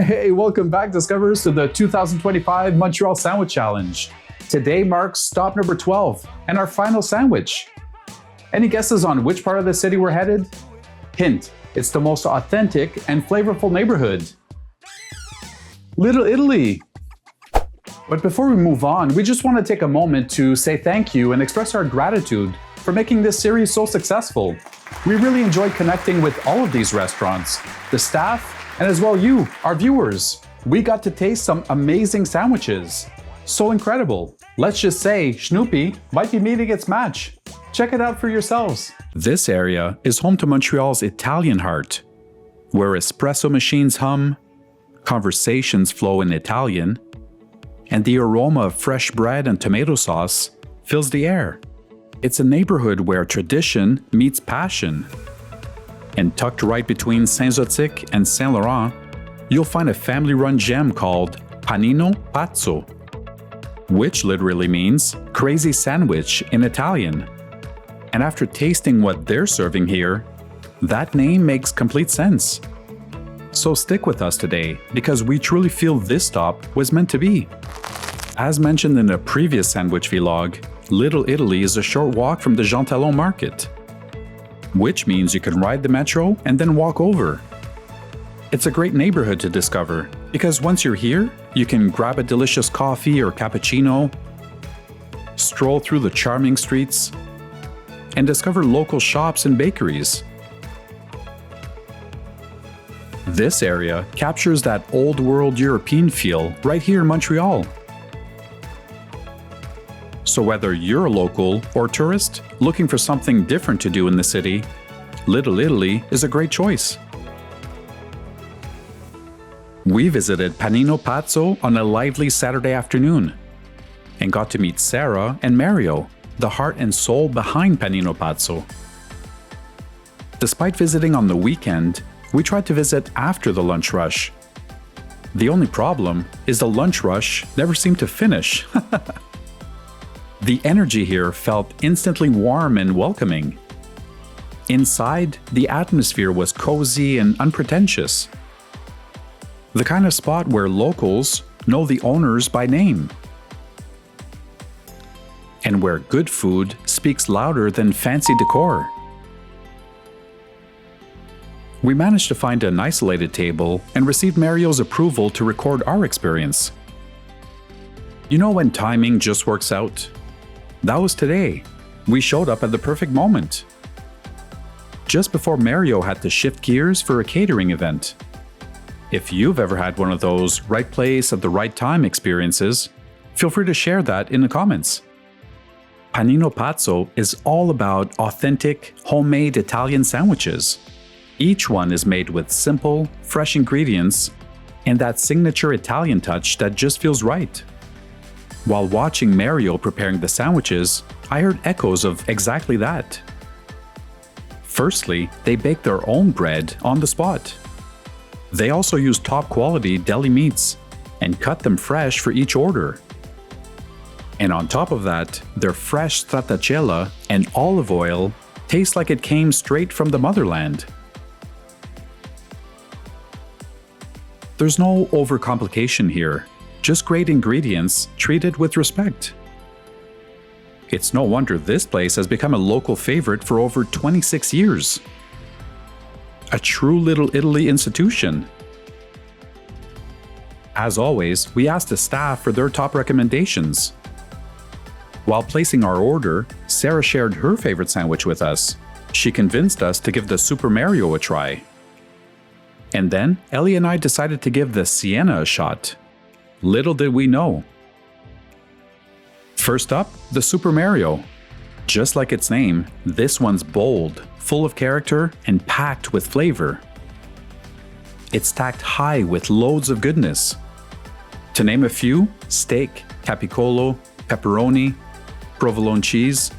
Hey, welcome back, Discoverers, to the 2025 Montreal Sandwich Challenge. Today marks stop number 12 and our final sandwich. Any guesses on which part of the city we're headed? Hint, it's the most authentic and flavorful neighborhood. Little Italy. But before we move on, we just want to take a moment to say thank you and express our gratitude for making this series so successful. We really enjoyed connecting with all of these restaurants, the staff, and as well you, our viewers. We got to taste some amazing sandwiches. So incredible. Let's just say Snoopy might be meeting its match. Check it out for yourselves. This area is home to Montreal's Italian heart, where espresso machines hum, conversations flow in Italian, and the aroma of fresh bread and tomato sauce fills the air. It's a neighborhood where tradition meets passion. And tucked right between Saint-Zotique and Saint-Laurent, you'll find a family-run gem called Panino Pazzo, which literally means crazy sandwich in Italian. And after tasting what they're serving here, that name makes complete sense. So stick with us today, because we truly feel this stop was meant to be. As mentioned in a previous sandwich vlog, Little Italy is a short walk from the Jean Talon market, which means you can ride the metro and then walk over. It's a great neighborhood to discover, because once you're here, you can grab a delicious coffee or cappuccino, stroll through the charming streets, and discover local shops and bakeries. This area captures that old world European feel right here in Montreal. So whether you're a local or tourist looking for something different to do in the city, Little Italy is a great choice. We visited Panino Pazzo on a lively Saturday afternoon and got to meet Sarah and Mario, the heart and soul behind Panino Pazzo. Despite visiting on the weekend, we tried to visit after the lunch rush. The only problem is the lunch rush never seemed to finish. The energy here felt instantly warm and welcoming. Inside, the atmosphere was cozy and unpretentious. The kind of spot where locals know the owners by name. And where good food speaks louder than fancy decor. We managed to find an isolated table and received Mario's approval to record our experience. You know when timing just works out? That was today. We showed up at the perfect moment. Just before Mario had to shift gears for a catering event. If you've ever had one of those right place at the right time experiences, feel free to share that in the comments. Panino Pazzo is all about authentic, homemade Italian sandwiches. Each one is made with simple, fresh ingredients and that signature Italian touch that just feels right. While watching Mario preparing the sandwiches, I heard echoes of exactly that. Firstly, they bake their own bread on the spot. They also use top-quality deli meats and cut them fresh for each order. And on top of that, their fresh stracciatella and olive oil taste like it came straight from the motherland. There's no overcomplication here. Just great ingredients treated with respect. It's no wonder this place has become a local favorite for over 26 years. A true Little Italy institution. As always, we asked the staff for their top recommendations. While placing our order, Sarah shared her favorite sandwich with us. She convinced us to give the Super Mario a try. And then, Ellie and I decided to give the Siena a shot. Little did we know. First up, the Super Mario. Just like its name, this one's bold, full of character, and packed with flavor. It's stacked high with loads of goodness. To name a few, steak, Capicollo, pepperoni, provolone cheese,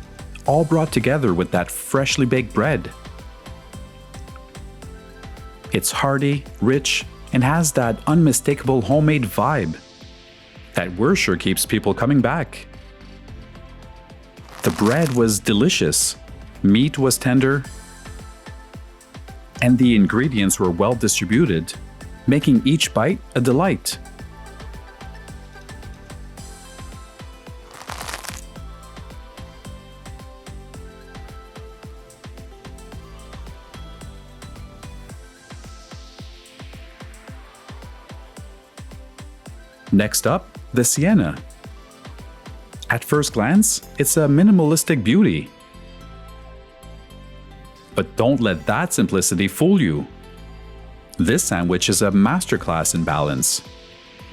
all brought together with that freshly baked bread. It's hearty, rich, and has that unmistakable homemade vibe that we're sure keeps people coming back. The bread was delicious, meat was tender, and the ingredients were well distributed, making each bite a delight. Next up, the Siena. At first glance, it's a minimalistic beauty. But don't let that simplicity fool you. This sandwich is a masterclass in balance.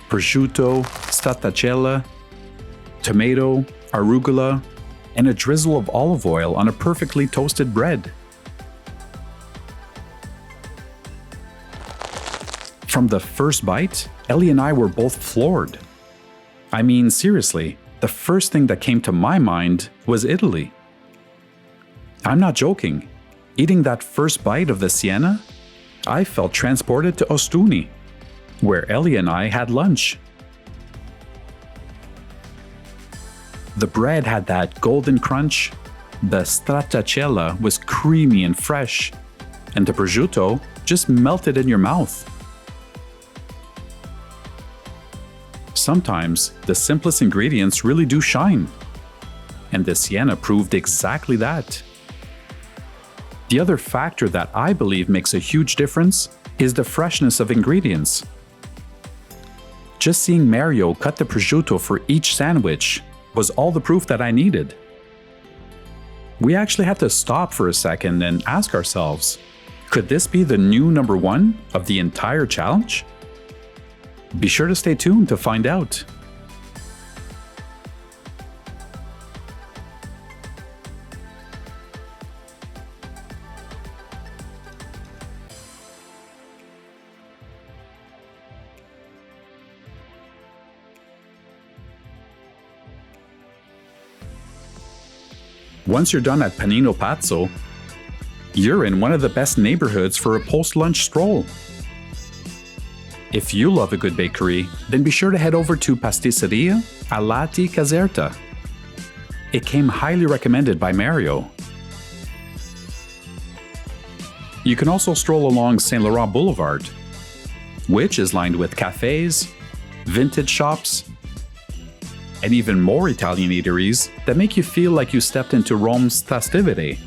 Prosciutto, stracciatella, tomato, arugula, and a drizzle of olive oil on a perfectly toasted bread. From the first bite, Ellie and I were both floored. I mean, seriously, the first thing that came to my mind was Italy. I'm not joking. Eating that first bite of the Siena, I felt transported to Ostuni, where Ellie and I had lunch. The bread had that golden crunch, the stracciatella was creamy and fresh, and the prosciutto just melted in your mouth. Sometimes the simplest ingredients really do shine, and the Siena proved exactly that. The other factor that I believe makes a huge difference is the freshness of ingredients. Just seeing Mario cut the prosciutto for each sandwich was all the proof that I needed. We actually had to stop for a second and ask ourselves, could this be the new number one of the entire challenge? Be sure to stay tuned to find out. Once you're done at Panino Pazzo, you're in one of the best neighborhoods for a post-lunch stroll. If you love a good bakery, then be sure to head over to Pasticceria Alati Caserta. It came highly recommended by Mario. You can also stroll along Saint Laurent Boulevard, which is lined with cafes, vintage shops, and even more Italian eateries that make you feel like you stepped into Rome's festivity.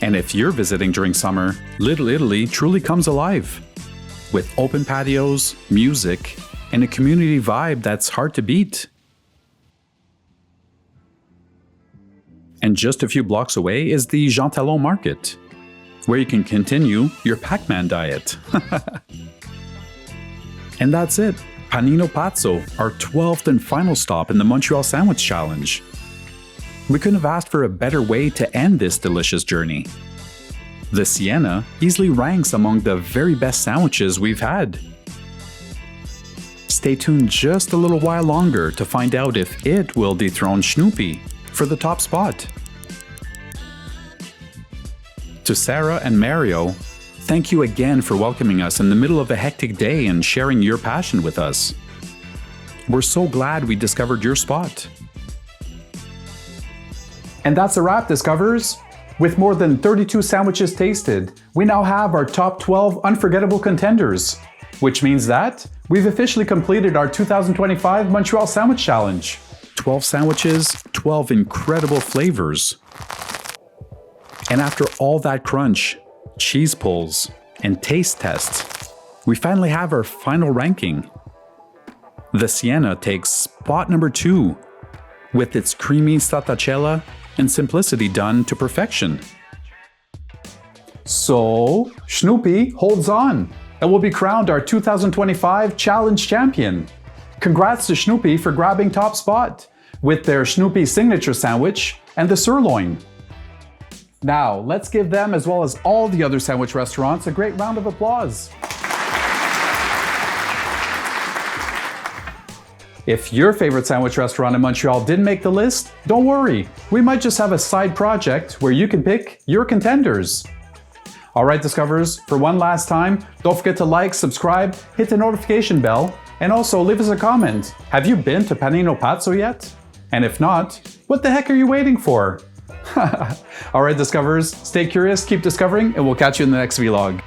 And if you're visiting during summer, Little Italy truly comes alive, with open patios, music, and a community vibe that's hard to beat. And just a few blocks away is the Jean Talon Market, where you can continue your Pac-Man diet. And that's it. Panino Pazzo, our 12th and final stop in the Montreal Sandwich Challenge. We couldn't have asked for a better way to end this delicious journey. The Siena easily ranks among the very best sandwiches we've had. Stay tuned just a little while longer to find out if it will dethrone Snoopy for the top spot. To Sarah and Mario, thank you again for welcoming us in the middle of a hectic day and sharing your passion with us. We're so glad we discovered your spot. And that's a wrap, Discoverers. With more than 32 sandwiches tasted, we now have our top 12 unforgettable contenders, which means that we've officially completed our 2025 Montreal Sandwich Challenge. 12 sandwiches, 12 incredible flavors. And after all that crunch, cheese pulls, and taste tests, we finally have our final ranking. The Siena takes spot number 2, with its creamy stracciatella and simplicity done to perfection. So, Snoopy holds on and will be crowned our 2025 Challenge Champion. Congrats to Snoopy for grabbing top spot with their Snoopy signature sandwich and the sirloin. Now, let's give them, as well as all the other sandwich restaurants, a great round of applause. If your favorite sandwich restaurant in Montreal didn't make the list, don't worry. We might just have a side project where you can pick your contenders. All right, Discoverers, for one last time, don't forget to like, subscribe, hit the notification bell, and also leave us a comment. Have you been to Panino Pazzo yet? And if not, what the heck are you waiting for? All right, Discoverers, stay curious, keep discovering, and we'll catch you in the next vlog.